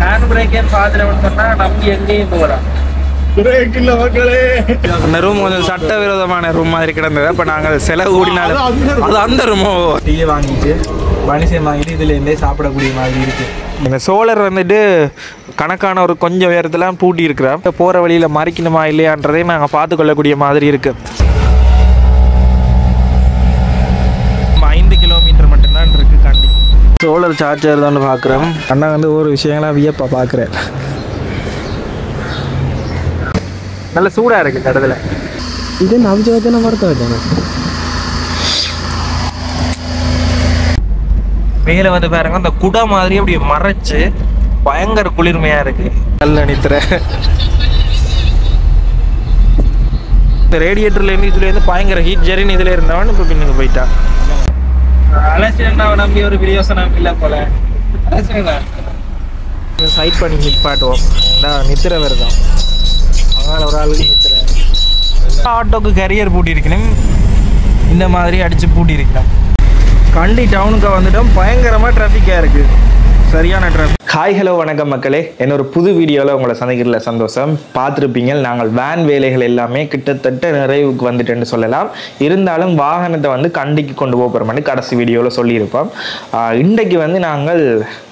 Hand பிரேக்கே பாத்துறவன்னு சொன்னா நம்பி எங்கேயும் போகலாம். பிரேக் இல்ல மக்களே. அந்த ரூம் கொஞ்சம் சட்டவிரோதமான ரூம் மாதிரி கிடந்தது. அப்ப நாங்கள் செலவு கூடினாலும் அது அந்த ரூமோ டீ வாங்கிட்டு மனுஷன் வாங்கிட்டு இதுல இருந்தே சாப்பிடக்கூடிய மாதிரி இருக்கு. இந்த சோலர் வந்துட்டு கணக்கான ஒரு கொஞ்சம் உயரத்துல பூட்டி இருக்கிறோம். போற வழியில மறிக்கணுமா இல்லையான்றதை நாங்க பார்த்து கொள்ளக்கூடிய மாதிரி இருக்கு. 5 கிலோமீட்டர் மட்டும்தான் இருக்கு காண்டி. சோலர் சார்ஜர் தான் பார்க்குறோம். அண்ணா வந்து ஒரு விஷயங்களாம் வியப்பா பார்க்குறேன். நல்ல சூடா இருக்கு இந்த இடத்துல. இது நவஜோதன மரத்தை வச்சாங்க. மேல வந்து பாருங்க அந்த குடை மாதிரி அப்படி மறைச்சு பயங்கர குளிர்மையா இருக்கு. நல்ல நித்திர இந்த ரேடியேட்டர்ல இருந்து இதுல இருந்து பயங்கர ஹீட் ஜெரின் இதுல இருந்தவன் இப்ப பின்னுக்கு போயிட்டான். அலசியண்ணாவை நம்பி ஒரு பிரியோசனம் இல்லை போல. அலசியண்ணா சைட் பண்ணி நிப்பாட்டுவோம். நித்திர வருதான் அதனால ஒரு ஆளுக்கு நித்திர. ஆட்டோக்கு கேரியர் பூட்டி இருக்கணும். இந்த மாதிரி அடிச்சு பூட்டி இருக்கணும். கண்டி டவுனுக்கு வந்துட்டோம். பயங்கரமா டிராஃபிக்கா இருக்கு. சரியான டிராஃபிக். ஹாய் ஹலோ வணக்கம் மக்களே. என்னோட புது வீடியோவில் உங்களை சந்திக்கிறதுல சந்தோஷம். பார்த்துருப்பீங்க நாங்கள் வேன் வேலைகள் எல்லாமே கிட்டத்தட்ட நிறைவுக்கு வந்துட்டேன்னு சொல்லலாம். இருந்தாலும் வாகனத்தை வந்து கண்டிக்கு கொண்டு போக போகிறோம்னு கடைசி வீடியோவில் சொல்லியிருப்போம். இன்றைக்கு வந்து நாங்கள்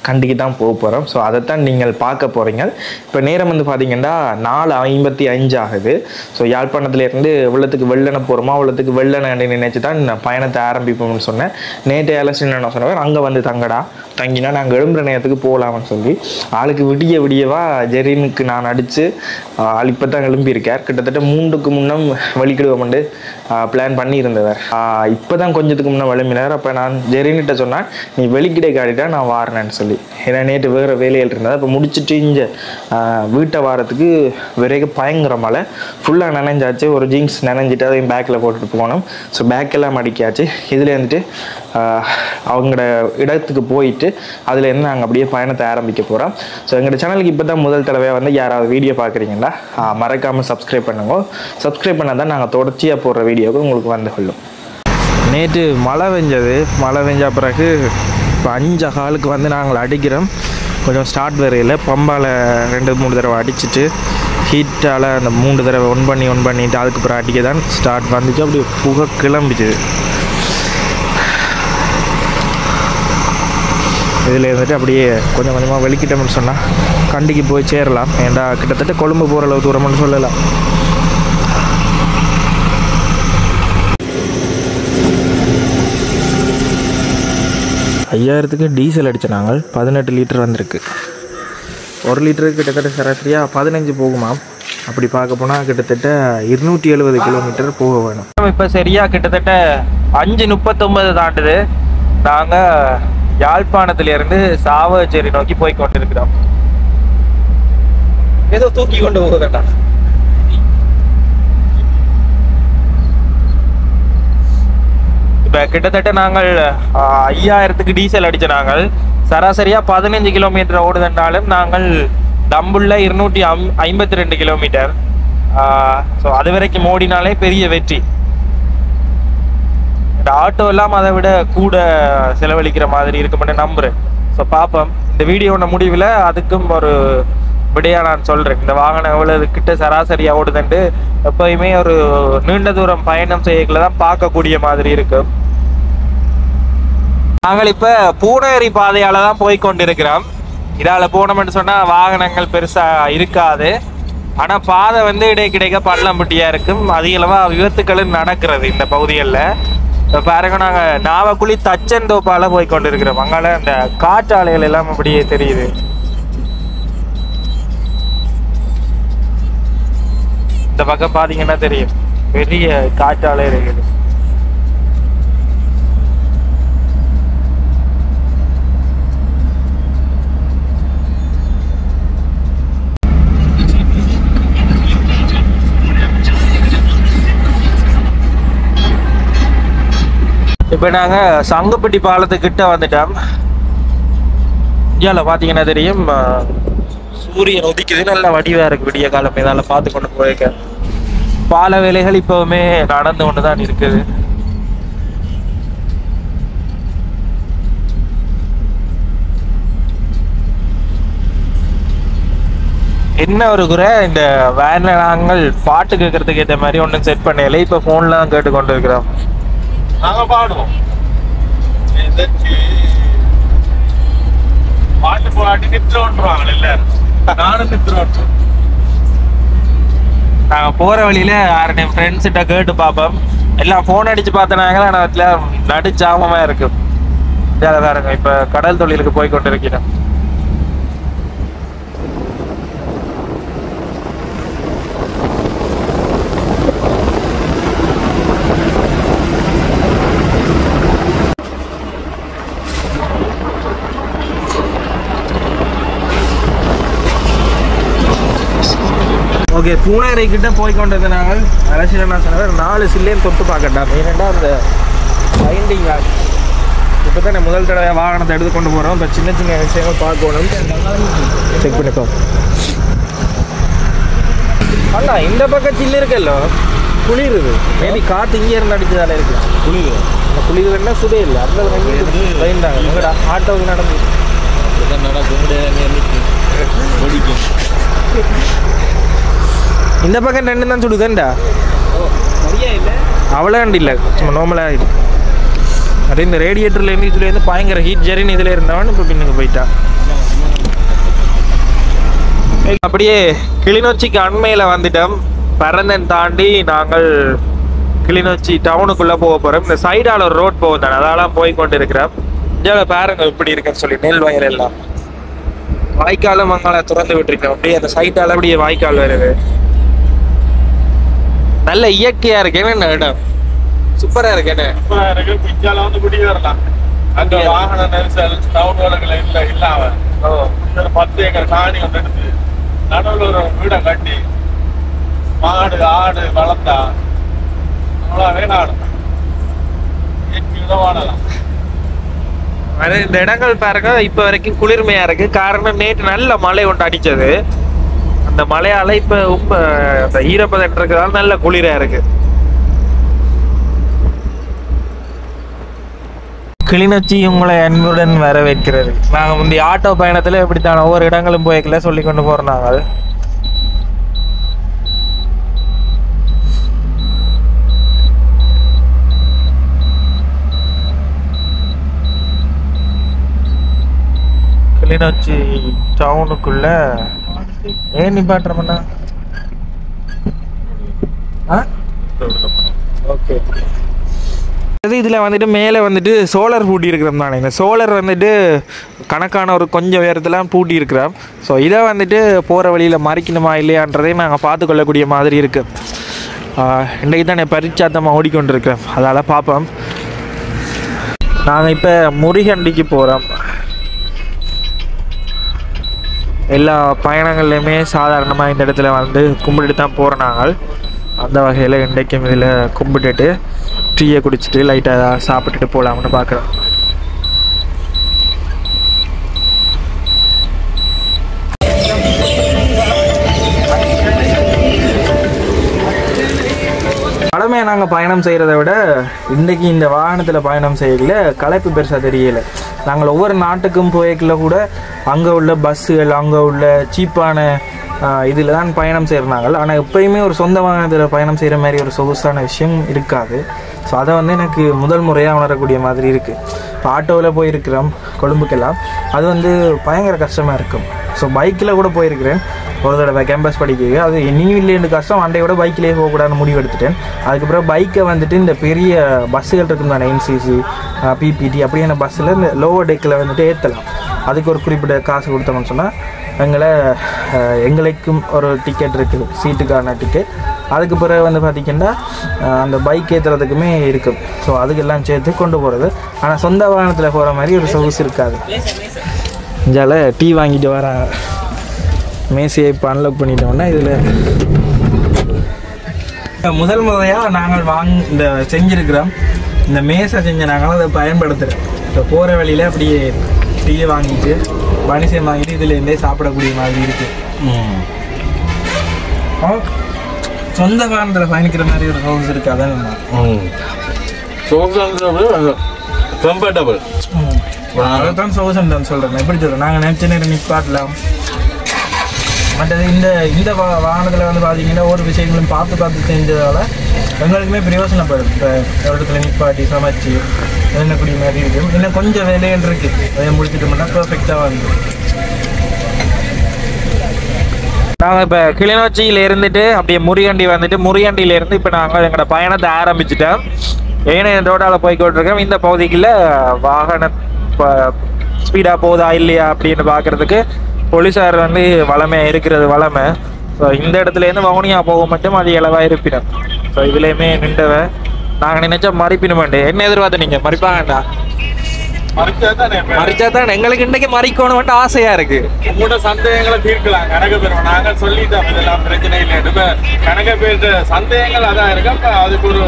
கண்டிக்கு தான் போக போகிறோம். ஸோ அதைத்தான் நீங்கள் பார்க்க போகிறீங்க. இப்போ நேரம் வந்து பார்த்தீங்கன்னா 4:55 ஆகுது. ஸோ யாழ்ப்பாணத்துலேருந்து இவ்வளோத்துக்கு வெள்ளனை போகிறோமா இவ்வளோத்துக்கு வெள்ளனை நினைச்சு தான் பயணத்தை ஆரம்பிப்போம்னு சொன்னேன். நேற்று எலெக்ஷன் என்ன சொன்னவர் அங்கே வந்து தங்கினா நாங்கள் எழும்புற நேரத்துக்கு போகலாம்னு சொல்லி ஆளுக்கு விடியவா ஜெரீனுக்கு நான் அடித்து ஆள் இப்போ தான் எழும்பியிருக்கார். கிட்டத்தட்ட 3க்கு முன்னம் வலிக்கிடுவோம்னு பிளான் பண்ணியிருந்தவர். இப்போ தான் கொஞ்சத்துக்கு முன்னே விளம்பினார். அப்போ நான் ஜெரீன்கிட்ட சொன்னேன் நீ வெளிக்கிடை காட்டிட்டா நான் வாரினேன்னு சொல்லி. ஏன்னா நேற்று வேறு வேலையில் இருந்தது. இப்போ முடிச்சுட்டு இங்கே வீட்டை வாரத்துக்கு விரைக பயங்கர மழை. ஃபுல்லாக நனைஞ்சாச்சு. ஒரு ஜீன்ஸ் நனைஞ்சிட்டு அதையும் பேக்கில் போட்டுட்டு போகணும். ஸோ பேக்கெல்லாம் மடிக்காச்சு. இதில் வந்துட்டு அவங்களோட இடத்துக்கு போயிட்டு அதுலேருந்து நாங்கள் அப்படியே பயணத்தை ஆரம்பிக்க போகிறோம். ஸோ எங்களோட சேனலுக்கு இப்போ தான் முதல் தடவையாக வந்து யாராவது வீடியோ பார்க்குறீங்களா மறக்காமல் சப்ஸ்கிரைப் பண்ணுங்க. சப்ஸ்கிரைப் பண்ணால் தான் நாங்கள் தொடர்ச்சியாக போடுற வீடியோவுக்கு உங்களுக்கு வந்து கொள்ளும். நேற்று மழை பெஞ்ச பிறகு இப்போ 5:15 வந்து நாங்கள் அடிக்கிறோம். கொஞ்சம் ஸ்டார்ட் வரையில் பம்பால் 2-3 தடவை அடிச்சுட்டு ஹீட்டால் அந்த 3 தடவை ஒன் பண்ணிட்டு அதுக்கு அப்புறம் அடிக்க தான் ஸ்டார்ட் வந்துச்சு. அப்படி புகை கிளம்பிச்சுது. இதில் இருந்துட்டு அப்படியே கொஞ்சம் கொஞ்சமாக வெளிக்கிட்டோம்னு சொன்னால் கண்டிக்கு போய் சேரலாம். ஏண்டா கிட்டத்தட்ட கொழும்பு போகிற அளவு தூரம்னு சொல்லலாம். $5000க்கு டீசல் அடித்த நாங்கள் 18 லிட்டர் வந்திருக்கு. 1 லிட்டருக்கு கிட்டத்தட்ட சராசரியாக 15 போகுமா. அப்படி பார்க்க போனால் கிட்டத்தட்ட 270 கிலோமீட்டர் போக வேணும். இப்போ சரியாக கிட்டத்தட்ட 5:39 தாண்டுது. நாங்கள் யாழ்ப்பாணத்திலிருந்து சாவச்சேரி நோக்கி போய் கொண்டிருக்கிறோம். ஏதோ தூக்கி கொண்டு போக வேண்டாம். இப்ப கிட்டத்தட்ட நாங்கள் 5000க்கு டீசல் அடிச்ச நாங்கள் சராசரியா 15 கிலோமீட்டர் ஓடுதனாலும் நாங்கள் தம்புள்ள 252 கிலோமீட்டர். ஸோ அது வரைக்கும் ஓடினாலே பெரிய வெற்றி. இந்த ஆட்டோ எல்லாம் அதை விட கூட செலவழிக்கிற மாதிரி இருக்கும்னு நம்புறேன். ஸோ பார்ப்போம். இந்த வீடியோட முடிவில் அதுக்கும் ஒரு விடையாக நான் சொல்கிறேன். இந்த வாகனம் எவ்வளவு கிட்ட சராசரியாக ஓடுதுன்ட்டு எப்போயுமே ஒரு நீண்ட தூரம் பயணம் செய்யக்குள்ள தான் பார்க்கக்கூடிய மாதிரி இருக்கும். நாங்கள் இப்போ பூனேரி பாதையால் தான் போய் கொண்டிருக்கிறோம். இதால் போனோம்னு சொன்னால் வாகனங்கள் பெருசாக இருக்காது. ஆனால் பாதை வந்து இடைக்கிடைக்க பள்ளம்பட்டியாக இருக்கும். அதிகளவாக விபத்துக்களும் நடக்கிறது இந்த பகுதிகளில். இப்போ பாருங்க நாங்கள் நாவக்குழி தச்சந்தோப்பால போய் கொண்டு இருக்கிறோம். அங்கால அந்த காற்றாலைகள் எல்லாம் அப்படியே தெரியுது. இந்த பக்கம் பார்த்தீங்கன்னா தெரியும் பெரிய காற்றாலை இருக்குது. இப்போ நாங்கள் சங்குப்பட்டி பாலத்துக்கிட்ட வந்துட்டோம். இந்தியாவில் பார்த்தீங்கன்னா தெரியும் சூரியன் உதிக்குது. நல்ல வடிவாக இருக்கு விடிய காலம். இதால் பார்த்து கொண்டு போயிருக்க பால வேலைகள் இப்போவுமே நடந்து கொண்டு தான் இருக்குது. என்ன ஒரு குறை, இந்த வேன்ல நாங்கள் பாட்டு கேட்கறதுக்கு ஏற்ற மாதிரி ஒன்றும் செட் பண்ணல. இப்போ ஃபோன்ல தான் கேட்டு கொண்டு இருக்கிறோம். நாங்க பாடுவோம் பாட்டு போராட்டி நித்திரோன்றாங்க எல்லாரும். நானும் நித்திரோன்றோம். நாங்கள் போகிற வழியில யாருடைய ஃப்ரெண்ட்ஸ்கிட்ட கேட்டு பார்ப்போம். எல்லாம் ஃபோன் அடிச்சு பார்த்தனாங்களா நான் நடுச்சாமமா இருக்கு. பாருங்க, இப்போ கடல் தொழிலுக்கு போய் கொண்டு இருக்கிறேன். ஓகே, பூனேரை கிட்ட போய் கொண்டது நாங்கள். அரசியல் என்ன சொன்னார், 4 சில்லையும் தொட்டு பார்க்கட்டா. ஏனெண்டா அந்த பைண்டிங் இப்போ தான் முதல் தடவை வாகனத்தை எடுத்து கொண்டு போகிறோம். இப்போ சின்ன சின்ன விஷயங்கள் பார்க்கணும், செக் பண்ணிப்போம். அண்ணா இந்த பக்கம் சில்லு இருக்குல்ல, குளிருது. மேபி காற்று இங்கே இருந்து அடிச்சதால இருக்கலாம். குளிர் அந்த குளிர்னா சுடே இல்லை. அந்த பயந்தாங்க உங்கடா ஆட்டோவுக்கு நடந்து இந்த பக்கம் 2 தான் சுடுதேன்டா. அவ்வளோ இல்லை, சும்மா நார்மலாக இது. அதே இந்த ரேடியேட்டர்லேருந்து இதுலேருந்து பயங்கர ஹீட் ஜெரின்னு இதில் இருந்தவன் இப்போ பின்னுக்கு போயிட்டான். அப்படியே கிளிநொச்சிக்கு அண்மையில் வந்துட்டோம். பரந்தன் தாண்டி நாங்கள் கிளிநொச்சி டவுனுக்குள்ளே போக போகிறோம். இந்த சைடால் ஒரு ரோட் போகும் தானே, அதெல்லாம் போய் கொண்டு இருக்கிறோம். இந்தியாவில் பாருங்க இப்படி இருக்குன்னு சொல்லி நெல் வயல் எல்லாம் வாய்க்காலும் மங்கால திறந்து விட்டுருக்கோம். அப்படியே அந்த சைட்டால் அப்படியே வாய்க்கால் வருது. நல்ல இயற்கையா இருக்கு. என்ன இடம் சூப்பரா இருக்கு. என்ன சூப்பரா இருக்கு. பிஞ்சால வந்து குடி வரலாம். அங்க வாகன நெரிசல் டவுன் ரோடுகள் இல்லாம 10 ஏக்கர் காணி வந்து எடுத்து நடுவில் ஒரு வீடை கட்டி மாடு ஆடு வளர்த்தா அவ்வளோவே நாடும் வாழலாம். அது இந்த இடங்கள் பாருங்க இப்ப வரைக்கும் குளிர்மையா இருக்கு. காரணம் நேற்று நல்ல மழை ஒன்று அடிச்சது. அந்த மழையால இப்ப ரொம்ப அந்த ஈரப்பதம் இருக்கிறதால நல்ல குளிரா இருக்கு. கிளிநொச்சி உங்களை அன்புடன் வரவேற்கிறது. நாங்கள் முந்தைய ஆட்டோ பயணத்தில் எப்படித்தான ஒவ்வொரு இடங்களும் போய்க்கல சொல்லி கொண்டு போகிறோம். நாங்கள் கிளிநொச்சி டவுனுக்குள்ள ஏன் நிப்பாட்டுறோம்னா ஓகே. இதில் வந்துட்டு மேலே வந்துட்டு சோலார் பூட்டி இருக்கிறோம் தானே. இந்த சோலார் வந்துட்டு கணக்கான ஒரு கொஞ்சம் உயரத்தில் பூட்டி இருக்கிறோம். ஸோ இதை வந்துட்டு போகிற வழியில் மறிக்கணுமா இல்லையான்றதையும் நாங்கள் பார்த்துக்கொள்ளக்கூடிய மாதிரி இருக்குது. இன்றைக்கு தான் நான் பரிச்சாத்தமாக ஓடிக்கொண்டிருக்கிறேன். அதால் பார்ப்போம். நாங்கள் இப்போ முறிகண்டிக்கு போகிறோம். எல்லா பயணங்கள்லையுமே சாதாரணமாக இந்த இடத்துல வந்து கும்பிட்டு தான் போகிறோம் நாங்கள். அந்த வகையில் இன்றைக்கும் இதில் கும்பிட்டுட்டு டீயை குடிச்சிட்டு லைட்டாக சாப்பிட்டுட்டு போகலாம்னு பார்க்குறோம். பழமையாக நாங்கள் பயணம் செய்கிறத விட இன்றைக்கி இந்த வாகனத்தில் பயணம் செய்யல களைப்பு பெருசாக தெரியலை. நாங்கள் ஒவ்வொரு நாட்டுக்கும் போய்க்கல கூட அங்கே உள்ள பஸ்ஸுகள் அங்கே உள்ள சீப்பான இதில் தான் பயணம் செய்கிறாங்க. ஆனால் எப்போயுமே ஒரு சொந்த வாகனத்தில் பயணம் செய்கிற மாதிரி ஒரு சொகுசான விஷயம் இருக்காது. ஸோ அதை வந்து எனக்கு முதல் முறையாக உணரக்கூடிய மாதிரி இருக்குது. இப்போ ஆட்டோவில் போயிருக்கிறோம் கொழும்புக்கெல்லாம், அது வந்து பயங்கர கஷ்டமாக இருக்கும். ஸோ பைக்கில் கூட போயிருக்கிறேன் ஒரு தடவை கேம்பஸ் படிக்க. அது இன்னும் இல்லைன்னு கஷ்டம், அண்டையோட பைக்கிலேயே போகக்கூடாதுன்னு முடிவு எடுத்துட்டேன். அதுக்கப்புறம் பைக்கை வந்துட்டு இந்த பெரிய பஸ்ஸுகள் இருக்கும் தானே, என்சிசி பிபிடி அப்படியான பஸ்ஸில் இந்த லோவர் டெக்கில் வந்துட்டு ஏற்றலாம். அதுக்கு ஒரு குறிப்பிட்ட காசு கொடுத்தோம்னு சொன்னால் எங்களுக்கும் ஒரு டிக்கெட் இருக்குது, சீட்டுக்கான டிக்கெட். அதுக்கு பிறகு வந்து பார்த்திங்கன்னா அந்த பைக் ஏற்றுறதுக்குமே இருக்கும். ஸோ அதுக்கெல்லாம் சேர்த்து கொண்டு போகிறது. ஆனால் சொந்த வாகனத்தில் போகிற மாதிரி ஒரு சொகுசு இருக்காது. இஞ்சால டீ வாங்கிட்டு வராங்க. மேசையை இப்போ அன்லாக் பண்ணிட்டோம்னா இதில் முதல் முறையாக நாங்கள் இந்த செஞ்சுருக்கிறோம். இந்த மேசை செஞ்ச நாங்களும் அதை பயன்படுத்துகிறோம். இப்போ போகிற வழியில் அப்படியே டீயை வாங்கிட்டு பனிசை வாங்கிட்டு இதுலேருந்தே சாப்பிடக்கூடிய மாதிரி இருக்குது. சொந்த வாகனத்தில் பயணிக்கிற மாதிரி ஒரு ஹவுஸ் இருக்குது. அதான் கம்ஃபர்டபுள். அதான் சொகுசன் தான் சொல்கிறேன். எப்படி சொல்கிறேன், நாங்கள் நினச்ச நேரம் நிப்பாட்டலாம், மற்றது இந்த வாகனத்தில் வந்து பார்த்தீங்கன்னா ஒரு விஷயங்களும் பார்த்து செஞ்சதால் எங்களுக்குமே பிரயோசனப்படும். இப்போ ஒரு இடத்துல நிப்பாட்டி சமைச்சு என்னக்கூடிய மாதிரி இருக்கும். இன்னும் கொஞ்சம் வேலைகள் இருக்குது, அதை முடிச்சுட்டோம்னா பர்ஃபெக்டாக வந்து. நாங்கள் இப்போ கிளிநொச்சியில் இருந்துட்டு அப்படியே முறியண்டி வந்துட்டு முறியண்டியிலேருந்து இப்போ நாங்கள் எங்களோட பயணத்தை ஆரம்பிச்சிட்டோம். ஏன்னா ரோட்டால் போய்கிட்டிருக்கோம். இந்த பகுதிக்குள்ள வாகனம் ஸ்பீடாக போகுதா இல்லையா அப்படின்னு பார்க்குறதுக்கு போலீஸார் வந்து வளமையாக இருக்கிறது வளமை. ஸோ இந்த இடத்துலேருந்து வவுனியா போக மட்டும் அது இளவாக இருப்பினோம். ஸோ இதுலேயுமே நின்றவை நாங்கள் நினைச்சா மறிப்பினுமாண்டே. என்ன எதிர்பார்த்து நீங்கள் மறிப்பாங்கண்டா? மறிச்சா தான் எங்களுக்கு இன்றைக்கு மறிக்கணும்ட்டு ஆசையா இருக்கு. உங்களோட சந்தேகங்களை தீர்க்கலாம். கணக்கு பேர் நாங்கள் சொல்லிட்டோம், இதெல்லாம் பிரச்சனை இல்லை. இப்போ கணக்கு பேர் சந்தேகங்கள் அதான் இருக்கு. அப்போ அதுக்கு ஒரு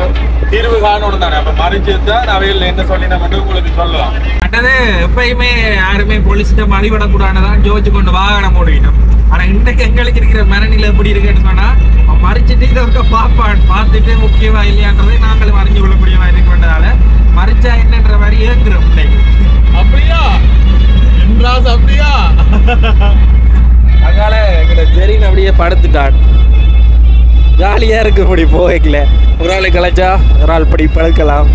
தீர்வு காணணும் தானே. அப்போ மறிச்சுதான் அவையில் என்ன சொல்லினா மட்டும் உங்களுக்கு சொல்லலாம். மற்றது எப்பயுமே யாருமே போலீஸ்கிட்ட மறிவிடக்கூடாதுதான் ஜோதிச்சு கொண்டு வாகனம் ஓடிக்கணும். ஆனா இன்றைக்கு எங்களுக்கு இருக்கிற மனநிலை எப்படி இருக்குன்னு சொன்னா மறிச்சுட்டு இதை இருக்க பார்த்துட்டு முக்கியமா இல்லையான்றதை நாங்களும் அறிஞ்சு கொள்ளக்கூடியவா இருக்கிறதுனால மறிச்சா என்னன்ற மாதிரி ஏங்குறோம். அப்படியா என்றாஸ் அப்படியா? அதனால எங்களை ஜெரின் அப்படியே படுத்துட்டான். ஜாலியா இருக்கு இப்படி போகல. ஒரு ஆள் கலைச்சா ஒரு ஆள் படி படுக்கலாம்.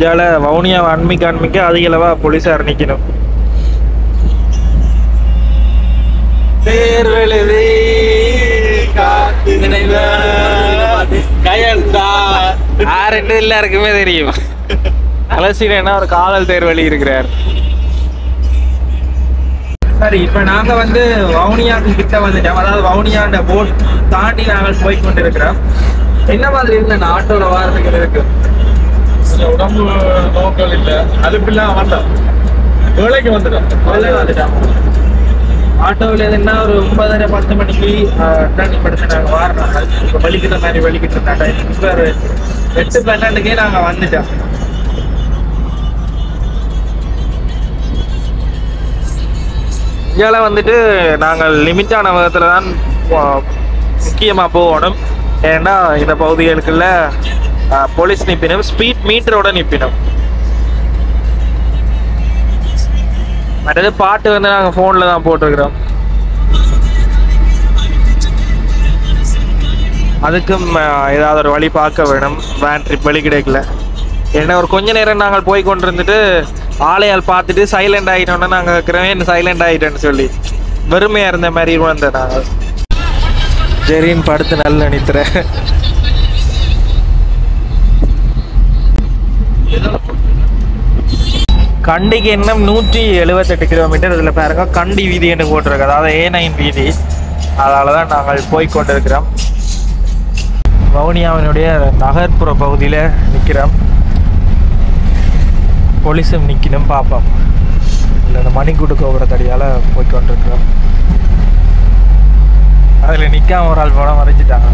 ஜால வவுனியா அண்மிக்க அதிக அளவா போலீஸார் நிக்கணும். எல்லாருக்குமே தெரியும். அலசினா ஒரு காதல் தேர்வழி இருக்கிறார். சரி, இப்ப நாங்க வந்து வவுனியாவுக்கு கிட்ட வந்துட்டோம். அதாவது வவுனியாண்ட போட் தாண்டி நாங்கள் போய் கொண்டிருக்கிறோம். என்ன மாதிரி இருக்கு ஆட்டோல வாரத்துக்கு இருக்கு? உடம்பு நோக்கல் இல்லை, அதுக்குலாம் வந்தோம். வேலைக்கு வந்துட்டோம். ஆட்டோவில் எதுனா ஒரு 9:30-10 மணிக்கு படுத்து நாங்கள் வாரினோம். இப்போ வலிக்கிற மாதிரி வலிக்கிட்டு இருந்தாங்க. இப்போ ஒரு 8-12க்கே நாங்கள் வந்துட்டோம். இந்தியாவில் வந்துட்டு நாங்கள் லிமிட்டான விதத்தில் தான் முக்கியமாக போகணும். ஏன்னா இந்த பகுதிகளுக்குள்ள போலீஸ் நிற்பினும், ஸ்பீட் மீட்டரோட நிற்பினும். மற்றது பாட்டு வந்து நாங்கள் ஃபோனில் தான் போட்டிருக்கிறோம். அதுக்கும் ஏதாவது ஒரு வழி பார்க்க வேணும். வேன் ட்ரிப் வழி கிடைக்கல. ஏன்னா ஒரு கொஞ்ச நேரம் நாங்கள் போய் கொண்டு இருந்துட்டு ஆளையால் பார்த்துட்டு சைலண்ட் ஆகிட்டோன்னா நாங்கள் இருக்கிறோம் என்ன சைலண்ட் ஆகிட்டோன்னு சொல்லி வெறுமையாக இருந்த மாதிரி வந்தேன் நாங்கள். சரின்னு படுத்து நல்ல நினைத்துறேன். கண்டிக்கு இன்னும் 178 கிலோமீட்டர். இதில் பாருங்க கண்டி வீதி என்று போட்டிருக்கு, அதாவது A9 வீதி. அதனால தான் நாங்கள் போய்கொண்டிருக்கிறோம். வவுனியாவினுடைய நகர்ப்புற பகுதியில் நிற்கிறோம். போலீஸும் நிற்கணும் பார்ப்போம். இல்லை இந்த மணிக்கூட்டு கோபுரத்தடியால் போய்கொண்டிருக்கிறோம். அதில் நிற்காம ஒரு ஆள் படம் வரைஞ்சிட்டாங்க.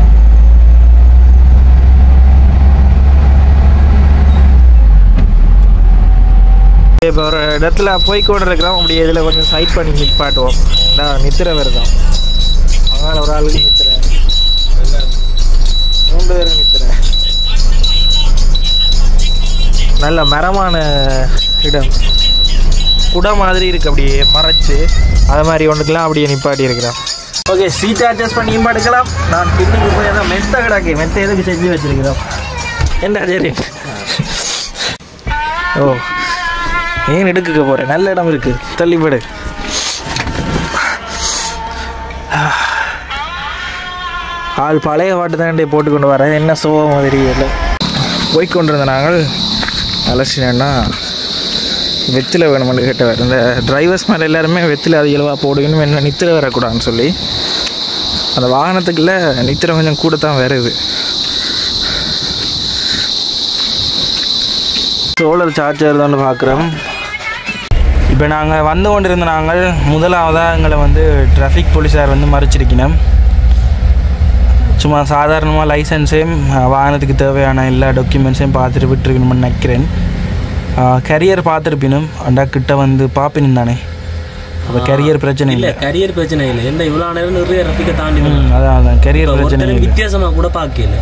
இப்போ ஒரு இடத்துல போய்கொண்டு இருக்கிறோம். அப்படி இதில் கொஞ்சம் சைட் பண்ணி நிற்பாட்டுவோம். ஏன்னா நித்திர வருதான். அதனால் ஒரு ஆளுக்கு நித்திர 3 பேரும் நித்திர. நல்ல மரமான இடம், குடை மாதிரி இருக்குது. அப்படியே மறைச்சு அது மாதிரி ஒன்றுக்கெல்லாம் அப்படியே நிப்பாட்டி இருக்கிறோம். ஓகே, சீட்டை அட்ஜஸ்ட் பண்ணி எடுக்கலாம். நான் பின்னுக்கு போய் அதான் மெத்த கிடாக்கி மெத்த எதுக்கு செஞ்சு வச்சிருக்கிறோம். என்ன சரி, ஓ ஏன் எடுக்க போகிறேன்? நல்ல இடம் இருக்குது, தள்ளிப்படு. ஆள் பழைய பாட்டு தாண்டே போட்டுக்கொண்டு வரேன். என்ன சோகம் மாதிரி இல்லை. போய்கொண்டிருந்த நாங்கள் அலசினா வெத்தில வேணுமென்று கேட்டவர். இந்த டிரைவர்ஸ் மேலே எல்லாருமே வெத்தில அதிக அளவாக போடுக்கணும், என்ன நித்திர வரக்கூடாதுன்னு சொல்லி. அந்த வாகனத்துக்குள்ள நித்திர கொஞ்சம் கூட தான் வருது. சோலார் சார்ஜர் தான் பார்க்குறோம். இப்போ நாங்கள் வந்து கொண்டிருந்த நாங்கள் முதலாவதாக எங்களை வந்து டிராஃபிக் போலீஸார் வந்து மறிச்சிருக்கணும். சும்மா சாதாரணமாக லைசன்ஸையும் வாகனத்துக்கு தேவையான எல்லா டாக்குமெண்ட்ஸையும் பார்த்துட்டு விட்டுருக்கணும்னு நினைக்கிறேன். கரியர் பார்த்துருப்பினும் அண்டா கிட்ட வந்து பார்ப்பினும் தானே. அப்போ கரியர் பிரச்சனை இல்லை. கரியர் பிரச்சனை இல்லை. எந்த இவ்வளோ நேரம் நிறைய ரத்திக்க தாண்டி அதான் கரியர் பிரச்சனை வித்தியாசமாக கூட பார்க்கல.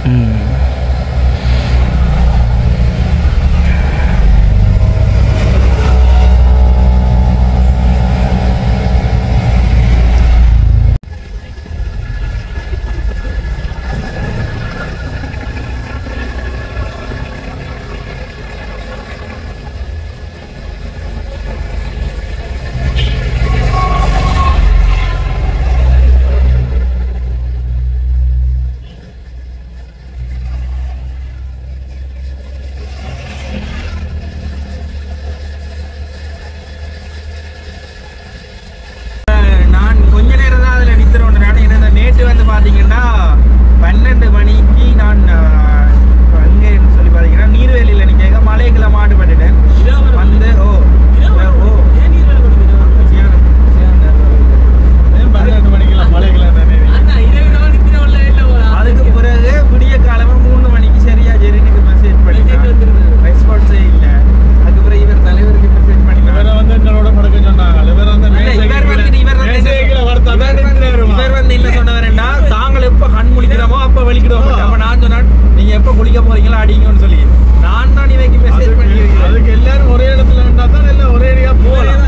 அடிங்கன்னு சொல்லி நான் தான் இவைக்கு மெசேஜ் பண்ணி அதுக்கு எல்லாரும் ஒரே இடத்துல இருந்தா தான் எல்லாம் ஒரே ஏரியா போகலாம்.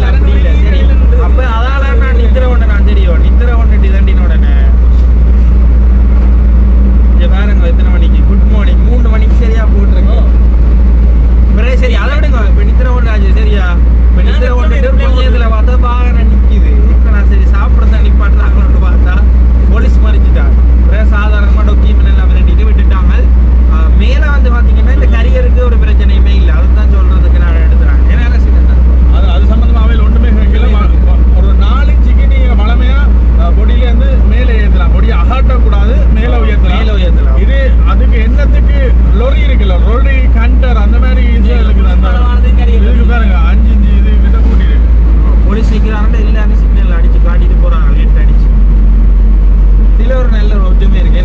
அப்படி இல்ல சரி அப்ப அதால நான் நித்திர ஒண்ணு நான் தெரியும் நித்திர ஒண்ணு டிசண்டின உடனே பாருங்க எத்தனை மணிக்கு குட் மார்னிங் 3 மணிக்கு சரியா போட்டுருக்கோம். சரி அதை விடுங்க இப்ப நித்திர ஒண்ணு ஆச்சு சரியா இப்ப நித்திர ஒண்ணு கொஞ்சம் இதுல பார்த்தா வாகனம் நிக்குது இப்ப நான் சரி சாப்பிடத்தான் நிப்பாட்டுறாங்கன்னு பார்த்தா போலீஸ் மறிச்சுட்டாங்க. சாதாரணமா டொக்கிமெண்ட் எல்லாம் ரெண்டு விட்டுட்டாங்க. மேல வந்து பாத்தீங்கன்னா இந்த கரியருக்கு ஒரு பிரச்சனையுமே இல்லை அதுதான் சொல்றதுக்கு நான் எடுத்துறேன். ஏன்னா அது சம்பந்தமா அவையில் ஒன்றுமே ஒரு 4 இன்ச்சுக்கு நீங்க வளமையா பொடியில இருந்து மேலே ஏற்றலாம். பொடியை அகட்டக்கூடாது, மேலே உயர்த்தலாம். இது அதுக்கு என்னத்துக்கு லொரி இருக்குல்ல லொரி கண்டர் அந்த மாதிரி ஈஸியா இருக்குது. அந்த இதுக்கு பாருங்க 5 இன்ச்சு இது வித கூட்டி இருக்கு. போலீஸ் நிற்கிறாங்க எல்லாரும் சிக்னல் அடிச்சு காட்டிட்டு போறாங்க லேட் அடிச்சு. இதுல ஒரு நல்ல ஒற்றுமை இருக்கு.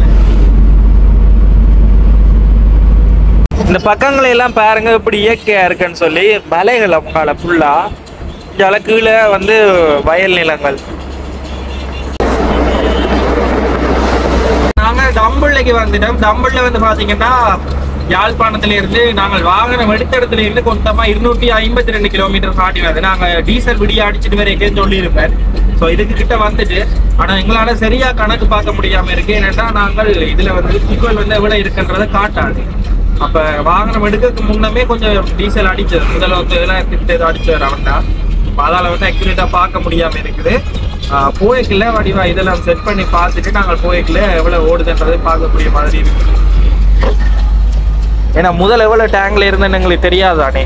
இந்த பக்கங்களை எல்லாம் பாருங்க இப்படி இயற்கையா இருக்குன்னு சொல்லி மலைகள் அவங்கால ஃபுல்லா கீழே வந்து வயல் நிலங்கள். நாங்க தம்புள்ளைக்கு வந்துட்டோம். தம்புள்ள வந்து பாத்தீங்கன்னா யாழ்ப்பாணத்துல இருந்து நாங்கள் வாகனம் எடுத்த இடத்துல இருந்து கொண்டமா 252 கிலோமீட்டர் காட்டினது. நாங்க டீசல் விடிய அடிச்சுட்டு வரைக்கும் சொல்லியிருப்பேன். ஸோ இதுக்கு கிட்ட வந்துட்டு ஆனா எங்களால சரியா கணக்கு பார்க்க முடியாம இருக்கு. ஏன்னா நாங்கள் இதுல வந்து புகழ் வந்து எவ்வளவு இருக்குன்றதை காட்டாது. அப்ப வாகனம் எடுக்கிறதுக்கு முன்னமே கொஞ்சம் டீசல் அடிச்சது முதல்ல வந்து இதெல்லாம் அடிச்சார் அவன்டா. அதால வந்து அக்யூரேட்டா பார்க்க முடியாம இருக்குது. போய்க்குள்ள வடிவா இதெல்லாம் செட் பண்ணி பார்த்துட்டு நாங்கள் போய்க்குள்ள எவ்வளவு ஓடுதுன்றது பார்க்கக்கூடிய மாதிரி இருக்கு. ஏன்னா முதல்ல எவ்வளவு டேங்க்ல இருந்தேன்னு எங்களுக்கு தெரியாதானே.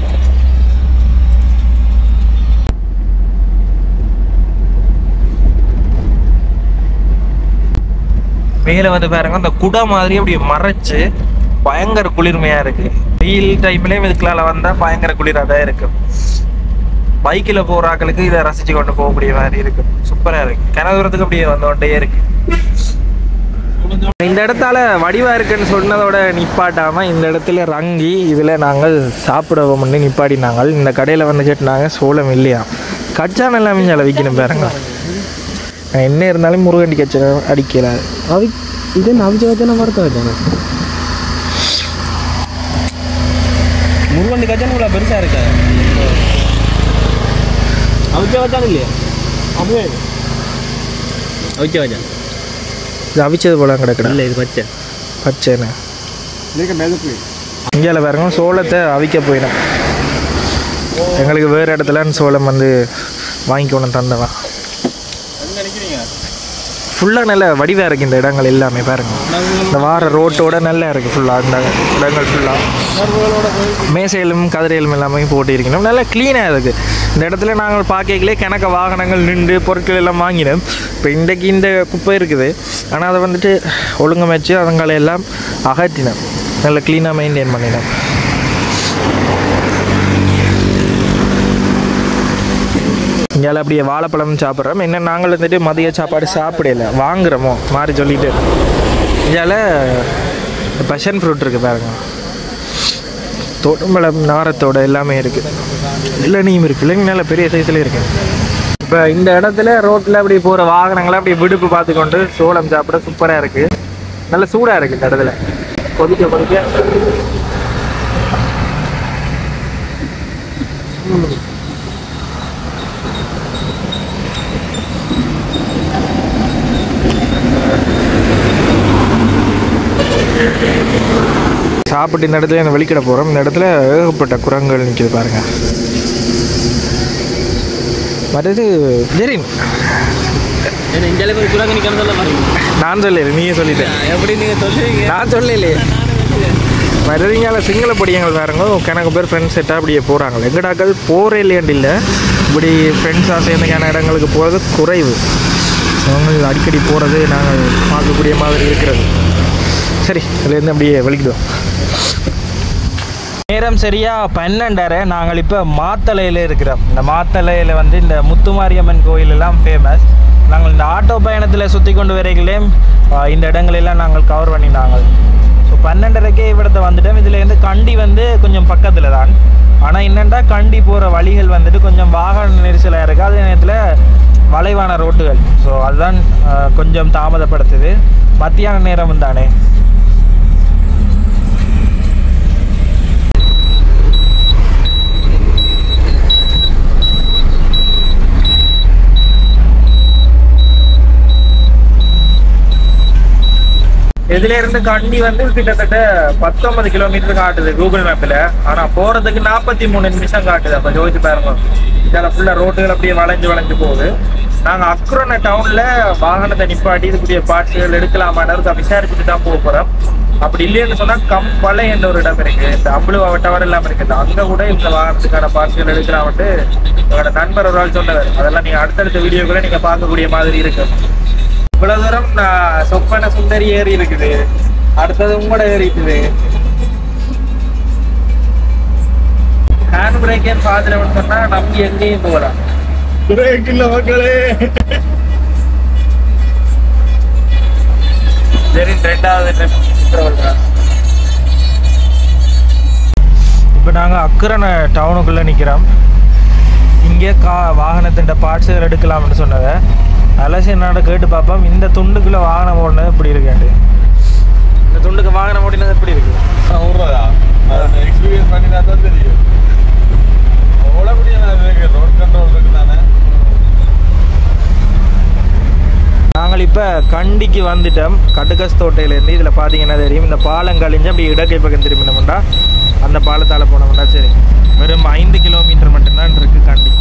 மேல வந்து பாருங்க அந்த குடை மாதிரி அப்படி மறைச்சு பயங்கர குளிர்மையா இருக்கு. வெயில் டைம்லயும் இதுக்குள்ள வந்தா பயங்கர குளிரா தான் இருக்கு. பைக்கில் போற ஆக்களுக்கு இதை ரசிச்சு கொண்டு போகக்கூடிய மாதிரி இருக்கு. சூப்பரா இருக்கு. கனதூரத்துக்கு அப்படியே வந்தோண்டே இருக்கு. இந்த இடத்தால வடிவா இருக்குன்னு சொன்னதோட நிப்பாட்டாம இந்த இடத்துல ரங்கி இதுல நாங்கள் சாப்பிடுவோம் நிப்பாட்டினாங்க. இந்த கடையில வந்து கேட்டாங்க சோளம் இல்லையா கச்சான் எல்லாமே விற்கணும் பாருங்க. என்ன இருந்தாலும் முருகண்டி கச்சா அடிக்கிறாரு. இது அவிச்ச வச்சான மரத்தை வச்சாங்க முருகண்டி கச்சான் இவ்வளோ பெருசா இருக்கா அவிச்ச வச்சாலும் இல்லையா அப்படியே அவிச்ச வச்சான் இது அவிச்சது போல கிடக்குது. இல்லை இது பச்சை பச்சைன்னு இந்தியாவில் பாருங்க சோளத்தை அவிக்க போயிடும். எங்களுக்கு வேறு இடத்துல சோளம் வந்து வாங்கிக்கணும் தந்தவன். ஃபுல்லாக நல்ல வடிவாக இருக்குது இந்த இடங்கள் எல்லாமே பாருங்க. இந்த வார ரோட்டோட நல்லா இருக்குது ஃபுல்லாக இந்த இடங்கள் ஃபுல்லாக மேசையிலும் கதிரையிலும் எல்லாமே போட்டு இருக்கணும். நல்லா க்ளீனாக இருக்குது. இந்த இடத்துல நாங்கள் பார்க்கலே கணக்க வாகனங்கள் நின்று பொருட்கள் எல்லாம் வாங்கினோம். இப்போ இன்றைக்கு இந்த குப்பை இருக்குது ஆனால் அதை வந்துட்டு ஒழுங்கமைச்சு அதுங்களை எல்லாம் அகற்றினோம். நல்லா க்ளீனாக மெயின்டைன் பண்ணினோம். இங்கே அப்படியே வாழைப்பழம் சாப்பிட்றோம். என்ன நாங்கள் வந்துட்டு மதிய சாப்பாடு சாப்பிடல வாங்குறோமோ மாறி சொல்லிட்டு. இங்கே பஷன் ஃப்ரூட் இருக்குது பாருங்க. தோட்டம்பழம் நாரத்தோட எல்லாமே இருக்குது. இளநியும் இருக்குது. இளநீ நல்ல பெரிய சைஸில் இருக்குது. இப்போ இந்த இடத்துல ரோட்டில் அப்படி போகிற வாகனங்களை அப்படி விடுப்பு பார்த்துக்கொண்டு சோளம் சாப்பிட சூப்பராக இருக்குது. நல்ல சூடாக இருக்குது இந்த இடத்துல கொதிக்க கொதிக்க. சாப்பிட்டு இந்த இடத்துல வெளிக்கிட போகிறோம். இந்த இடத்துல ஏகப்பட்ட குரங்குகள் நிற்கிது பாருங்க. மற்றது ஜெரின் நான் சொல்லல நீயே சொல்லிட்டேன். எப்படி நீங்கள் சொல்லுவீங்க? நான் சொல்லலையே. மறுதிங்கால சிங்கள பொடியங்கள் பாருங்க கணக்கு பேர் ஃப்ரெண்ட்ஸ் செட்டாக அப்படியே போகிறாங்க. எங்கடாக்கள் போகிறே இல்லையாண்டு இல்லை இப்படி ஃப்ரெண்ட்ஸாக சேர்ந்துக்கான இடங்களுக்கு போகிறது குறைவு. அவங்க அடிக்கடி போகிறது நாங்கள் பார்க்கக்கூடிய மாதிரி இருக்கிறது. சரி அதுலேருந்து அப்படியே வெளிக்கிடுவோம். நேரம் சரியா 12:30. நாங்கள் இப்போ மாத்தளையில் இருக்கிறோம். இந்த மாத்தளையில் வந்து இந்த முத்துமாரியம்மன் கோயில் எல்லாம் ஃபேமஸ். நாங்கள் இந்த ஆட்டோ பயணத்தில் சுற்றி கொண்டு வரைகளே இந்த இடங்களெல்லாம் நாங்கள் கவர் பண்ணினாங்க. ஸோ 12:30க்கே இவ்விடத்தை வந்துட்டோம். இதுலேருந்து கண்டி வந்து கொஞ்சம் பக்கத்தில் தான். ஆனால் என்னென்னா கண்டி போகிற வழிகள் வந்துட்டு கொஞ்சம் வாகன நெரிசலாக இருக்குது. அதே நேரத்தில் வளைவான ரோட்டுகள். ஸோ அதுதான் கொஞ்சம் தாமதப்படுத்துது. மத்தியான நேரம் தானே இதுல இருந்து கண்டி வந்து கிட்டத்தட்ட 19 கிலோமீட்டர் காட்டுது கூகுள் மேப்ல. ஆனா போறதுக்கு 43 நிமிஷம் காட்டுது. அப்ப யோசிச்சு பாருங்க, இதில் ஃபுல்லா ரோட்டுகள் அப்படியே வளைஞ்சு போகுது. நாங்க அக்ரோன டவுன்ல வாகனத்தை நிப்பாட்டி இதுக்குரிய பார்ட்ஸ்கள் எடுக்கலாமான்னு விசாரிச்சுட்டு தான் போக போறோம். அப்படி இல்லைன்னு சொன்னா கம்பளை என்ற ஒரு இடம் இருக்கு, இந்த அம்புலுவா டவர் எல்லாம் இருக்குது, அங்க கூட இந்த வாகனத்துக்கான பார்ட்ஸ்கள் எடுக்கலாம்ட்டு என்னோட நண்பர் ஒரு ஆள் சொன்னவர். அதெல்லாம் நீங்க அடுத்தடுத்த வீடியோக்குள்ள நீங்க பார்க்கக்கூடிய மாதிரி இருக்கு. இவ்வளவு தூரம் நான் சொப்பன சுந்தரி ஏறி இருக்குது, அடுத்தது உங்களோட ஏறிக்குது. ஹேண்ட் பிரேக் பாத்துறவன் சொன்னா நம்பி எங்கேயும் போகலாம். பிரேக் இல்ல மக்களே. சரி, ரெண்டாவது இப்போ நாங்கள் அக்கரனை டவுனுக்குள்ளே நிற்கிறோம். இங்கே வாகனத்தின் பார்ட்ஸுகள் எடுக்கலாம்னு சொன்னதை அலசி என்னோட கேட்டு பார்ப்போம். இந்த துண்டுக்குள்ளே வாகனம் ஓடினது எப்படி இருக்காண்டு, இந்த துண்டுக்கு வாகனம் ஓடினது எப்படி இருக்கு எக்ஸ்பீரியன்ஸ் பண்ணினா தான் தெரியும். ரோட் கண்ட்ரோல் இருக்கு தானே. நாங்கள் இப்போ கண்டிக்கு வந்துட்டோம். கட்டுக்கஸ் தோட்டையிலேருந்து இதில் பார்த்தீங்கன்னா தெரியும், இந்த பாலம் கழிஞ்சு அப்படி இடக்கை பக்கம் திரும்பினோம்னா அந்த பாலத்தால் போனோம்னா சரி, வெறும் 5 கிலோமீட்டர் மட்டும்தான் இருக்குது கண்டி.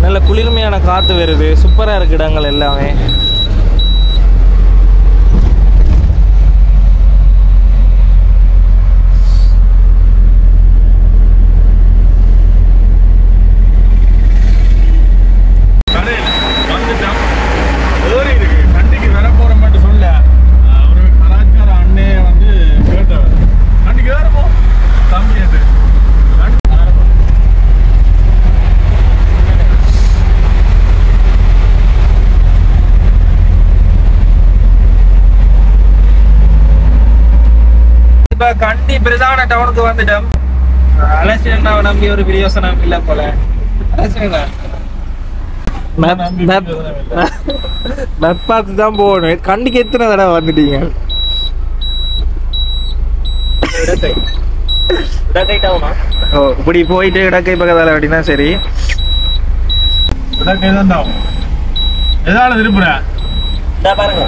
நல்ல குளிர்மையான காற்று வருது, சூப்பராக இருக்குது இடங்கள் எல்லாமே. கண்டி பிரதான டவுனுக்கு வந்துட்டோம். அலசியண்ணாவை நம்பி ஒரு பிரியோசனம் இல்லை போல. பார்த்து தான் போகணும். கண்டிக்கு எத்தனை தடவை வந்துட்டீங்க? ஓ, இப்படி போயிட்டு இடக்கை பக்கத்தால அப்படின்னா சரி. இடக்கை தான் டவுன். எதால திருப்புறேன் பாருங்க.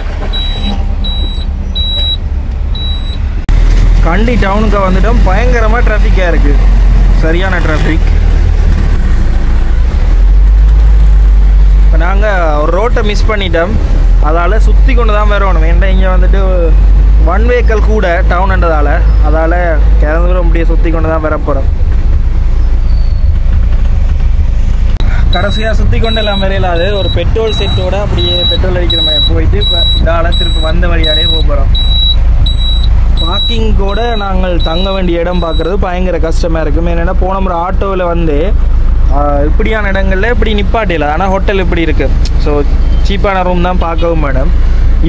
கண்டி டவுனுக்கு வந்துட்டோம். பயங்கரமாக டிராஃபிக்காக இருக்குது, சரியான டிராஃபிக். இப்போ நாங்கள் ஒரு ரோட்டை மிஸ் பண்ணிட்டோம், அதால் சுற்றி கொண்டு தான் வரணும். ஏன்னா இங்கே வந்துட்டு 1 வெஹிக்கல் கூட டவுன்ன்றதால், அதால் கிளம்புற அப்படியே சுற்றி கொண்டு தான் வர போகிறோம். கடைசியாக சுற்றி கொண்டு எல்லாம் வரையிலாது ஒரு பெட்ரோல் செட்டோட அப்படியே பெட்ரோல் அடிக்கிற மாதிரி போயிட்டு இப்போ இதால் திருப்பி வந்த வழியாலே போக போகிறோம். பார்க்கிங் கூட நாங்கள் தங்க வேண்டிய இடம் பார்க்குறது பயங்கர கஷ்டமாக இருக்கும். என்னென்னா போன முறை ஆட்டோவில் வந்து இப்படியான இடங்களில் இப்படி நிப்பாட்டில, ஆனால் ஹோட்டல் இப்படி இருக்குது. ஸோ சீப்பான ரூம் தான் பார்க்கவும் மேடம்.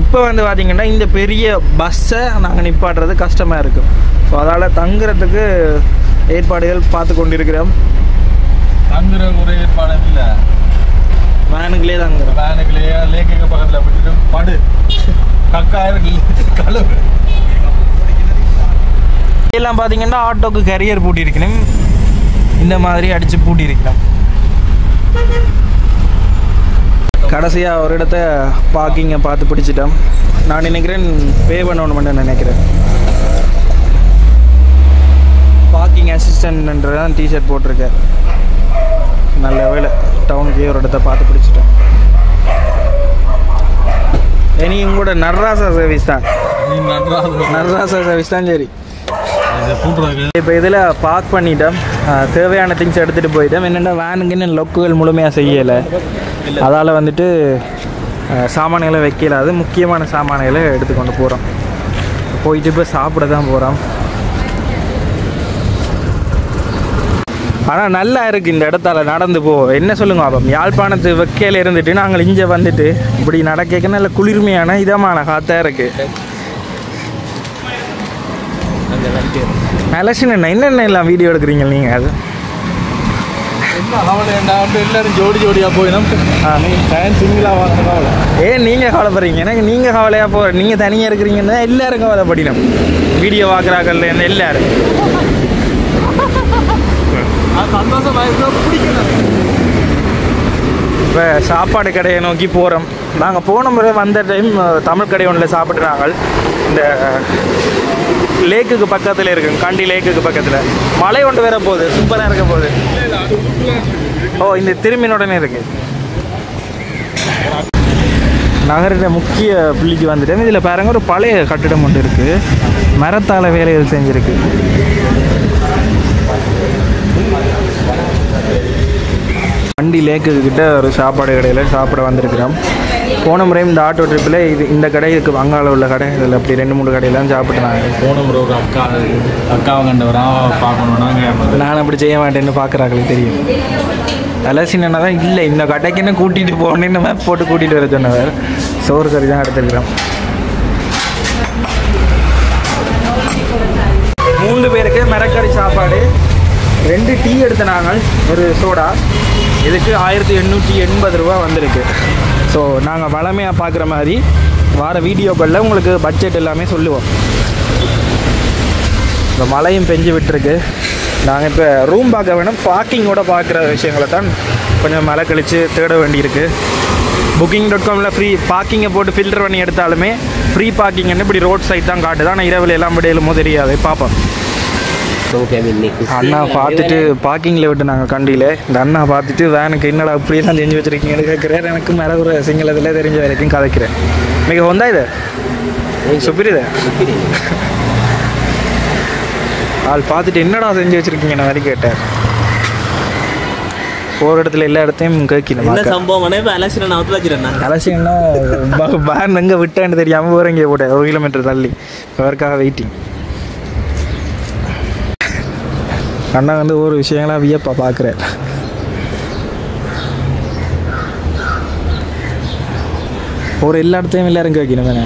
இப்போ வந்து பார்த்திங்கன்னா இந்த பெரிய பஸ்ஸை நாங்கள் நிப்பாட்டுறது கஷ்டமாக இருக்கும். ஸோ அதால் தங்குறதுக்கு ஏற்பாடுகள் பார்த்து கொண்டிருக்கிறோம். தங்குற ஒரு ஏற்பாடு இல்லை, வேனுக்குள்ளே தங்குறோம். வேனுக்குள்ளேயே லேக்கு பக்கத்தில் விட்டுட்டு படு கக்காயிரம் கழுவு எல்லாம் பார்த்தீங்கன்னா ஆட்டோக்கு கேரியர் பூட்டியிருக்கணும், இந்த மாதிரி அடித்து பூட்டியிருக்கணும். கடைசியாக ஒரு இடத்த பார்க்கிங்கை பார்த்து பிடிச்சிட்டோம். நான் நினைக்கிறேன் பே பண்ணணும்னு நினைக்கிறேன். பார்க்கிங் அசிஸ்டன்ட்ன்றதான் டிஷர்ட் போட்டிருக்கேன். நல்ல வேலை டவுனுக்கு ஒரு இடத்த பார்த்து பிடிச்சிட்டேன். இனி உங்களோட நர்ராசா சர்வீஸ் தான், நர்ராசா சர்வீஸ் தான். சரி, இப்போ இதில் பார்க் பண்ணிட்டோம். தேவையான திங்ஸ் எடுத்துகிட்டு போயிட்டோம். என்னென்னா வேனுக்குன்னு லொக்குகள் முழுமையாக செய்யலை, அதால் வந்துட்டு சாமான்களை வைக்கல. அது முக்கியமான சாமான்களை எடுத்துக்கொண்டு போகிறோம். போயிட்டு இப்போ சாப்பிட தான் போகிறோம். ஆனால் நல்லா இருக்குது இந்த இடத்தால நடந்து போ. என்ன சொல்லுங்க பாப்போம், யாழ்ப்பாணத்து வெக்கையில் இருந்துட்டு நாங்கள் இங்கே வந்துட்டு இப்படி நடக்க நல்ல குளிர்மையான இதமான காற்றாக இருக்குது. அலசின் என்னென்ன எல்லாம் வீடியோ எடுக்கிறீங்க நீங்கள்? அது எல்லாரும் ஜோடி ஜோடியாக போயிடும். சிங்கிளாக வாங்க. ஏன் நீங்கள் கவலைப்படுறீங்க? எனக்கு நீங்கள் கவலையாக போகிற, நீங்கள் தனியாக இருக்கிறீங்கன்னா எல்லோரும் கவலைப்படினோம். வீடியோ பார்க்குறாங்கல்ல எல்லோரும் சந்தோஷம் பிடிக்கணும். இப்போ சாப்பாடு கடையை நோக்கி போகிறோம். நாங்கள் போன முறை வந்த டைம் தமிழ் கடை ஒன்றில் சாப்பிட்றாங்க. இந்த லேக்குக்கு பக்கத்தில் இருக்குங்க, கண்டி லேக்குக்கு பக்கத்தில். மலை ஒன்று வேற போகுது, சூப்பராக இருக்க போகுது. ஓ, இந்த திரும்பினுடனே இருக்கு. நகரில் முக்கிய புள்ளிக்கு வந்துட்டேன். இதில் பாருங்க ஒரு பழைய கட்டிடம் ஒன்று இருக்குது, மரத்தால் வேலைகள் செஞ்சுருக்கு. கண்டி லேக்குக்கிட்ட ஒரு சாப்பாடு கடையில் சாப்பிட வந்திருக்கிறோம். போன முறையும் இந்த ஆட்டோ ட்ரிப்பில் இந்த கடை இருக்குது, வங்காள உள்ள கடை. இதில் அப்படி 2-3 கடையெல்லாம் சாப்பிட்டுனாங்க. போன முறை ஒரு அக்காவை கண்டவரா பார்க்கணுன்னா நான் அப்படி செய்ய மாட்டேன்னு பார்க்குறாங்களுக்கு தெரியும். அலசினா தான் இல்லை, இந்த கடைக்கு என்ன கூட்டிகிட்டு போகணுன்னு மேப் போட்டு கூட்டிகிட்டு வர சொன்னவர். சோறு கறி தான் எடுத்துருக்கிறோம். 3 பேருக்கு மரக்கறி சாப்பாடு, 2 டீ எடுத்தனாங்க, ஒரு சோடா. இதுக்கு 1880 ரூபா வந்திருக்கு. ஸோ நாங்கள் வளமையாக பார்க்குற மாதிரி வார வீடியோக்களில் உங்களுக்கு பட்ஜெட் எல்லாமே சொல்லுவோம். இப்போ மழையும் பெஞ்சு விட்டுருக்கு. நாங்கள் இப்போ ரூம் பார்க்க வேணும், பார்க்கிங்கோட பார்க்குற விஷயங்களை தான் கொஞ்சம் மழை கழித்து தேட வேண்டியிருக்கு. booking.comல ஃப்ரீ பார்க்கிங்கை போட்டு ஃபில்டர் பண்ணி எடுத்தாலுமே ஃப்ரீ பார்க்கிங்னு இப்படி ரோட் சைட் தான் காட்டுது. ஆனால் இரவில் எல்லாம் விடையிலுமோ தெரியாது, பார்ப்போம். அண்ணா பார்த்துட்டு பார்க்கிங்கில் விட்டு நாங்கள் கண்டியில் இந்த அண்ணா பார்த்துட்டு வேனுக்கு என்னடா இப்படியெல்லாம் தெரிஞ்சு வச்சுருக்கீங்கன்னு கேட்குறேன். எனக்கு மேலே ஒரு சிங்களத்தில் தெரிஞ்ச வரைக்கும் கதைக்கிறேன். மிக வந்தா இது சுப்பிரித ஆள் பார்த்துட்டு என்னடா செஞ்சு வச்சுருக்கீங்க நான் வரைக்கும் கேட்டேன். போகிற இடத்துல எல்லா இடத்தையும் கேட்கணும். அலசினா பேன் எங்கே விட்டேன்னு தெரியாமல் போகிற இங்கே போட்டேன் 1 கிலோமீட்டர் தள்ளி. அவருக்காக வெயிட்டிங். அண்ணா வந்து ஒரு விஷயங்களாக வியப்பா பார்க்குறேன். ஒரு எல்லா இடத்தையும் எல்லாரும் கேட்கணும் தானே.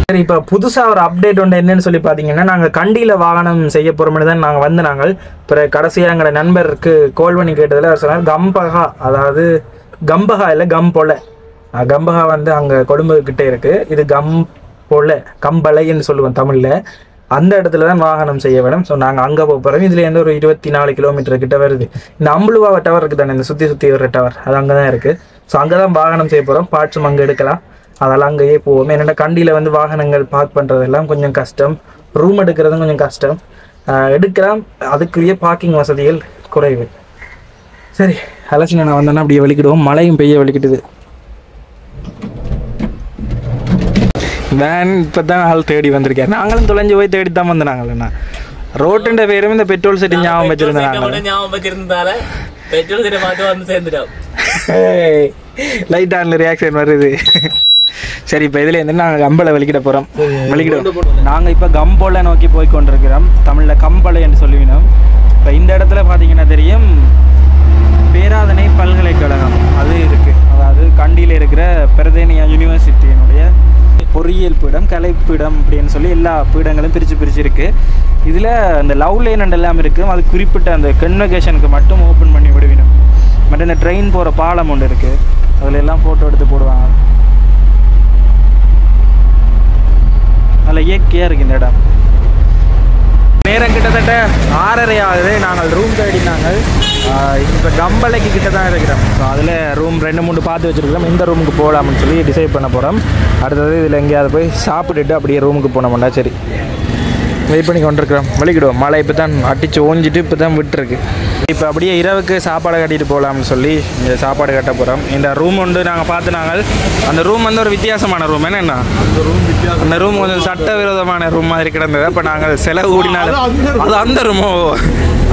சரி, இப்போ புதுசாக ஒரு அப்டேட் ஒன்று என்னன்னு சொல்லி பார்த்தீங்கன்னா, நாங்கள் கண்டியில் வாகனம் செய்ய போகிறோம்னு தான் நாங்கள் வந்து நாங்கள் இப்போ கடைசியாக எங்களோட நண்பருக்கு கால் பண்ணி கேட்டதில் அவர் சொன்னார் கம்பகா, அதாவது கம்பகா இல்லை கம்பொலை. கம்பகா வந்து அங்கே கொழும்பு கிட்டே இருக்குது. இது கம்பொலை, கம்பளைன்னு சொல்லுவோம் தமிழில். அந்த இடத்துல தான் வாகனம் செய்ய வேணும். ஸோ நாங்கள் அங்கே போக போகிறோம். இதுலேருந்து ஒரு 24 கிலோமீட்டர் கிட்ட வருது. இந்த அம்புலுவா டவர் இருக்குது தானே, இந்த சுற்றி வர டவர், அது அங்கே தான் இருக்குது. ஸோ அங்கே தான் வாகனம் செய்ய போகிறோம். பார்ட்ஸும் அங்கே எடுக்கலாம், அதெல்லாம் அங்கேயே போவோம். என்னென்னா கண்டியில் வந்து வாகனங்கள் பார்க் பண்ணுறதெல்லாம் கொஞ்சம் கஷ்டம், ரூம் எடுக்கிறதும் கொஞ்சம் கஷ்டம். எடுக்கலாம், அதுக்குரிய பார்க்கிங் வசதிகள் குறைவு. சரி, அலசினா நான் வந்தேன்னா அப்படியே வலிக்கிடுவோம். மழையும் பெய்ய வலிக்கிட்டுது. வேன் இப்போ தான் ஆள் தேடி வந்திருக்கேன். நாங்களும் தொலைஞ்சு போய் தேடி தான் வந்து நாங்களேண்ணா. ரோட்டுன்ற பேரும் இந்த பெட்ரோல் செட்டி ஞாபகம் வச்சிருந்தாங்க. லைட் ஆன்ல ரியாக்ஷன் வருது. சரி, இப்போ இதில் இருந்து நாங்கள் கம்பளை வலிக்கிட போகிறோம். நாங்கள் இப்போ கம்போலை நோக்கி போய் கொண்டிருக்கிறோம். தமிழில் கம்பளை என்று சொல்லுவினோம். இப்போ இந்த இடத்துல பார்த்தீங்கன்னா தெரியும், பேராதனை பல்கலைக்கழகம் அது இருக்குது. அதாவது கண்டியில் இருக்கிற பிரதேனியா யூனிவர்சிட்டியினுடைய பொறியியல் பீடம், கலைப்பீடம் அப்படின்னு சொல்லி எல்லா பீடங்களும் பிரித்து இருக்குது. இதில் அந்த லவ் லைன் அண்ட் எல்லாம் இருக்குது. அது குறிப்பிட்ட அந்த கன்வகேஷனுக்கு மட்டும் ஓப்பன் பண்ணி விடுவினோம். மற்ற இந்த ட்ரெயின் போகிற பாலம் ஒன்று இருக்குது, அதில் எல்லாம் ஃபோட்டோ எடுத்து போடுவாங்க. அதில் இயற்கையாக இருக்குது இந்த இடம். நேரம் கிட்டத்தட்ட 6:30 ஆகுது. நாங்கள் ரூம் தேடினாங்க. இப்போ கம்பளைக்கு கிட்ட தான் இருக்கிறோம். ஸோ அதில் ரூம் 2-3 பார்த்து வச்சுருக்கிறோம். இந்த ரூமுக்கு போகலாம்னு சொல்லி டிசைட் பண்ண போகிறோம். அடுத்தது இதில் எங்கேயாவது போய் சாப்பிட்டுட்டு அப்படியே ரூமுக்கு போனோம்டா. சரி, வெயிட் பண்ணி கொண்டிருக்கிறோம். வலிக்கிடுவோம். மழை இப்போ தான் அடித்து ஓஞ்சிட்டு இப்போ தான் விட்டுருக்கு. இப்போ அப்படியே இரவுக்கு சாப்பாடு கட்டிட்டு போகலாம்னு சொல்லி இந்த சாப்பாடு கட்ட போகிறோம். இந்த ரூம் ஒன்று நாங்கள் பார்த்து நாங்கள் அந்த ரூம் வந்து ஒரு வித்தியாசமான ரூம். என்னென்னா அந்த ரூம் கொஞ்சம் சட்டவிரோதமான ரூம் மாதிரி கிடந்தது. அப்போ நாங்கள் செலவு கூடினாலும் அது அந்த ரூமோ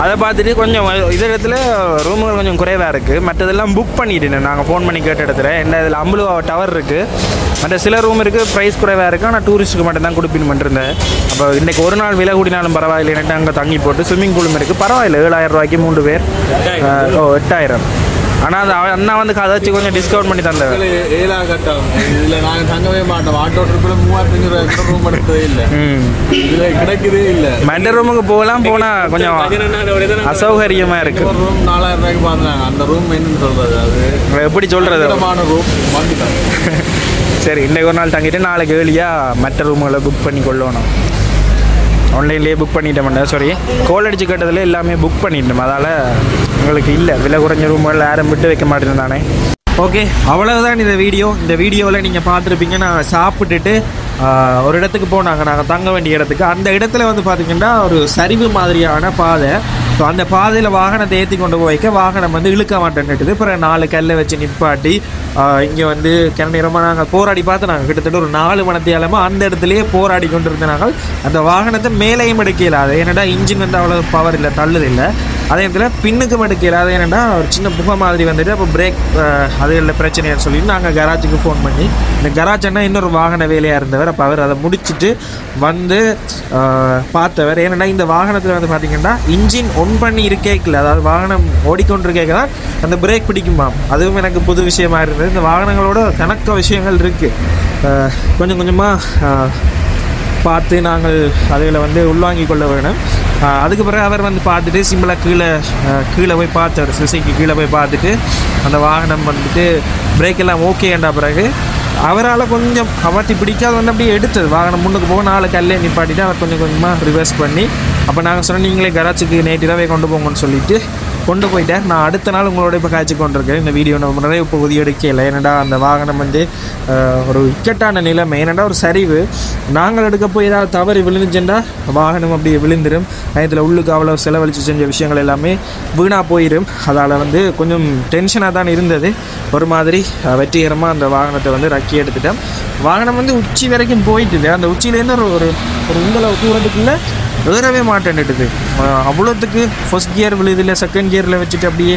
அதை பார்த்துட்டு கொஞ்சம் இடத்துல ரூமுகள் கொஞ்சம் குறைவாக இருக்குது. மற்றதெல்லாம் புக் பண்ணிட்டேன் நாங்கள் ஃபோன் பண்ணி கேட்ட இடத்துல. என்ன இதில் அம்புலுவா டவர் இருக்குது, மற்ற சில ரூம் இருக்குது, ப்ரைஸ் குறைவாக இருக்குது. ஆனால் டூரிஸ்ட்டுக்கு மட்டும் தான் கொடுப்பின்னு பண்ணிருந்தேன். அப்போ இன்றைக்கி ஒரு நாள் விலை கூடினாலும் பரவாயில்லை, என்னட்டு அங்கே தங்கி போட்டு ஸ்விம்மிங் பூலும் இருக்குது. பரவாயில்ல, 7,000 ரூபாய்க்கு 3 பேர். 8,000. ஆனால் அந்த அண்ணா வந்து கதைச்சி கொஞ்சம் டிஸ்கவுண்ட் பண்ணி தந்தார். 7,000 கட்டம். இதில் நாங்கள் தங்கவே மாட்டோம். ஆட்டோ ட்ரிப்பில் 3,500 ரூம் எடுத்ததே இல்லை, இதில் கிடைக்கவே இல்லை. மற்ற ரூமுக்கு போகலாம், போனால் கொஞ்சம் அசௌகரியமாக இருக்குது. ஒரு ரூம் 4,000 ரூபாய்க்கு பார்த்தாங்க. அந்த ரூம் என்னன்னு சொல்கிறது, அது எப்படி சொல்கிறது, ரூம் வந்துட்டாங்க. சரி, இன்றைக்கு ஒரு நாள் தங்கிட்டு நாளைக்கு ஏர்லியாக மற்ற ரூமுகளை புக் பண்ணி கொள்ளணும். ஆன்லைன்லேயே புக் பண்ணிட்டோம்டா. சாரி, கோல் அடிச்சு கேட்டதில் எல்லாமே புக் பண்ணிட்டோம். அதால் உங்களுக்கு இல்லை, விலை குறைஞ்ச ரூம்கள் யாரும் விட்டு வைக்க மாட்டேன் தானே. ஓகே, அவ்வளவுதான் இந்த வீடியோவில் நீங்கள் பார்த்துருப்பீங்க. நான் சாப்பிட்டுட்டு ஒரு இடத்துக்கு போனாங்க, நாங்கள் தங்க வேண்டிய இடத்துக்கு. அந்த இடத்துல வந்து பார்த்திங்கன்னா ஒரு சரிவு மாதிரியான பாதை. ஸோ அந்த பாதையில் வாகனத்தை ஏற்றி கொண்டு போய்க்க வாகனம் வந்து இழுக்க மாட்டேன்னுட்டுது. அப்புறம் 4 கல்லை வச்சு நிப்பாட்டி இங்கே வந்து கிணநேரமாக நாங்கள் போராடி பார்த்து நாங்கள் கிட்டத்தட்ட ஒரு 4 மணித்தியாலமாக அந்த இடத்துலையே போராடி கொண்டு இருந்த நாங்கள் அந்த வாகனத்தை மேலேயும் எடுக்கல. அது என்னடா இன்ஜின் வந்து அவ்வளோ பவர் இல்லை, தள்ளுது இல்லை. அதே இடத்துல பின்னுக்கும் எடுக்கல. அது என்னென்னா ஒரு சின்ன புகை மாதிரி வந்துட்டு அப்போ பிரேக் அது இல்லை பிரச்சனைன்னு சொல்லிட்டு நாங்கள் கராஜுக்கு ஃபோன் பண்ணி, இந்த கராஜ்னா இன்னொரு வாகன வேலையாக இருந்தவர். அப்போ அவர் அதை முடிச்சுட்டு வந்து பார்த்தவர். ஏன்னா இந்த வாகனத்தில் வந்து பார்த்திங்கன்னா இன்ஜின் ஒன் பண்ணி இருக்கேக்கல, அதாவது வாகனம் ஓடிக்கொண்டிருக்கேக்க தான் அந்த பிரேக் பிடிக்குமா. அதுவும் எனக்கு புது விஷயமா இருந்தது. இந்த வாகனங்களோட கணக்க விஷயங்கள் இருக்குது. கொஞ்சம் கொஞ்சமாக பார்த்து நாங்கள் அதில் வந்து உள்வாங்கி கொள்ள வேணும். அதுக்கு பிறகு அவர் வந்து பார்த்துட்டு சிம்பிளாக கீழே போய் பார்த்தார், சிசைக்கு கீழே போய் பார்த்துட்டு அந்த வாகனம் வந்துட்டு பிரேக் எல்லாம் ஓகேண்டா பிறகு அவரால் கொஞ்சம் அமர்த்தி பிடிக்காது வந்து அப்படியே எடுத்தது. வாகனம் முன்னுக்கு போக 4 கல்லே நிப்பாட்டிட்டு அவர் கொஞ்சம் கொஞ்சமாக ரிவர்ஸ் பண்ணி, அப்போ நாங்கள் சொன்னோம் நீங்களே கராச்சிக்கு நேற்றிரவே கொண்டு போங்கன்னு சொல்லிட்டு கொண்டு போயிட்டேன். நான் அடுத்த நாள் உங்களோட இப்போ காய்ச்சி கொண்டிருக்கேன். இந்த வீடியோ நம்ம நிறைய பகுதி எடுக்கலை. ஏன்னாடா அந்த வாகனம் வந்து ஒரு இக்கட்டான நிலைமை. ஏன்னாடா ஒரு சரிவு, நாங்கள் எடுக்க போய் ஏதாவது தவறு விழுந்துச்சுன்னா வாகனம் அப்படியே விழுந்துடும். இதில் உள்ளுக்கு அவ்வளோ செலவழித்து செஞ்ச விஷயங்கள் எல்லாமே வீணாக போயிடும். அதால் வந்து கொஞ்சம் டென்ஷனாக தான் இருந்தது. ஒரு மாதிரி வெற்றிகரமாக அந்த வாகனத்தை வந்து ரக்கி எடுத்துட்டேன். வாகனம் வந்து உச்சி வரைக்கும் போயிட்டுது. அந்த உச்சியிலேருந்து ஒரு உங்களை தூரத்துக்குள்ளே ஏறவே மாட்டேன்னுட்டுது. அவ்வளோத்துக்கு ஃபர்ஸ்ட் கியர் விழுதில்லை, செகண்ட் கியரில் வச்சுட்டு அப்படியே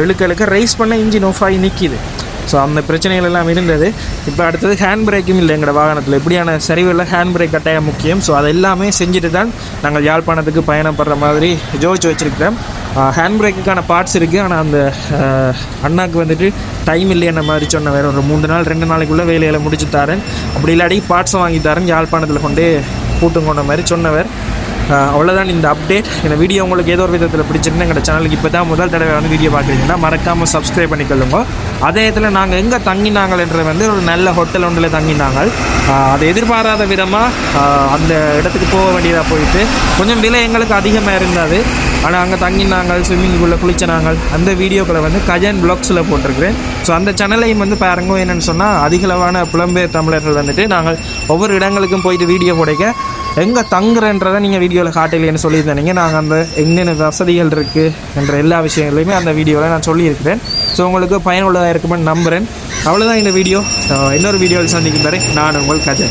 இழுக்க ரைஸ் பண்ண இன்ஜின் ஆஃப் ஆகி நிற்கிது. ஸோ அந்த பிரச்சனைகள் எல்லாம் இருந்தது. இப்போ அடுத்தது ஹேண்ட் பிரேக்கும் இல்லை எங்களோட வாகனத்தில். இப்படியான சரிவில் ஹேண்ட் பிரேக் கட்டாயம் முக்கியம். ஸோ அது எல்லாமே செஞ்சுட்டு தான் நாங்கள் யாழ்ப்பாணத்துக்கு பயணப்படுற மாதிரி ஜோதிச்சு வச்சுருக்கிறோம். ஹேண்ட் பிரேக்குக்கான பார்ட்ஸ் இருக்குது. ஆனால் அந்த அண்ணாக்கு வந்துட்டு டைம் இல்லைன்ற மாதிரி சொன்ன வேறு ஒரு 3 நாள் 2 நாளைக்குள்ளே வேலையில் முடிச்சு தரேன், அப்படி இல்லாட்டி பார்ட்ஸை வாங்கி தரேன் யாழ்ப்பாணத்தில் கொண்டு கூட்டம் கொண்ட மாதிரி சொன்னவர். அவ்வளோதான் இந்த அப்டேட். இந்த வீடியோ உங்களுக்கு ஏதோ ஒரு விதத்தில் பிடிச்சிருந்தா எங்கள் சேனலுக்கு இப்போ தான் முதல் தடவை வந்து வீடியோ பார்க்குறீங்கன்னா மறக்காமல் சப்ஸ்கிரைப் பண்ணிக்கொள்ளுங்க. அதே இடத்துல நாங்கள் எங்கே தங்கினாங்கன்றது வந்து ஒரு நல்ல ஹோட்டல் ஒன்றில் தங்கினாங்க. அதை எதிர்பாராத விதமாக அந்த இடத்துக்கு போக வேண்டியதாக போயிட்டு கொஞ்சம் விலை எங்களுக்கு அதிகமாக இருந்தது. ஆனால் அங்கே தங்கினாங்க, ஸ்விம்மிங்குள்ளே குளிச்சனாங்க. அந்த வீடியோக்களை வந்து கஜன் ப்ளாக்ஸில் போட்டிருக்கிறேன். ஸோ அந்த சேனலையும் வந்து பாருங்க. என்னென்னு சொன்னால் அதிகளவான புலம்பெயர் தமிழர்கள் வந்துட்டு நாங்கள் ஒவ்வொரு இடங்களுக்கும் போயிட்டு வீடியோ போடைக்க எங்கே தங்குறன்றதை நீங்கள் வீடியோவில் காட்டலைன்னு சொல்லியிருந்தீங்க. நாங்கள் அந்த என்னென்ன வசதிகள் இருக்குது என்ற எல்லா விஷயங்களையுமே அந்த வீடியோவில் நான் சொல்லியிருக்கிறேன். ஸோ உங்களுக்கு பயனுள்ளதாக இருக்குமென்னு நம்புகிறேன். அவ்வளோதான் இந்த வீடியோ. இன்னொரு வீடியோவில் சந்திக்கும் வரை நான் உங்கள் கஜன்.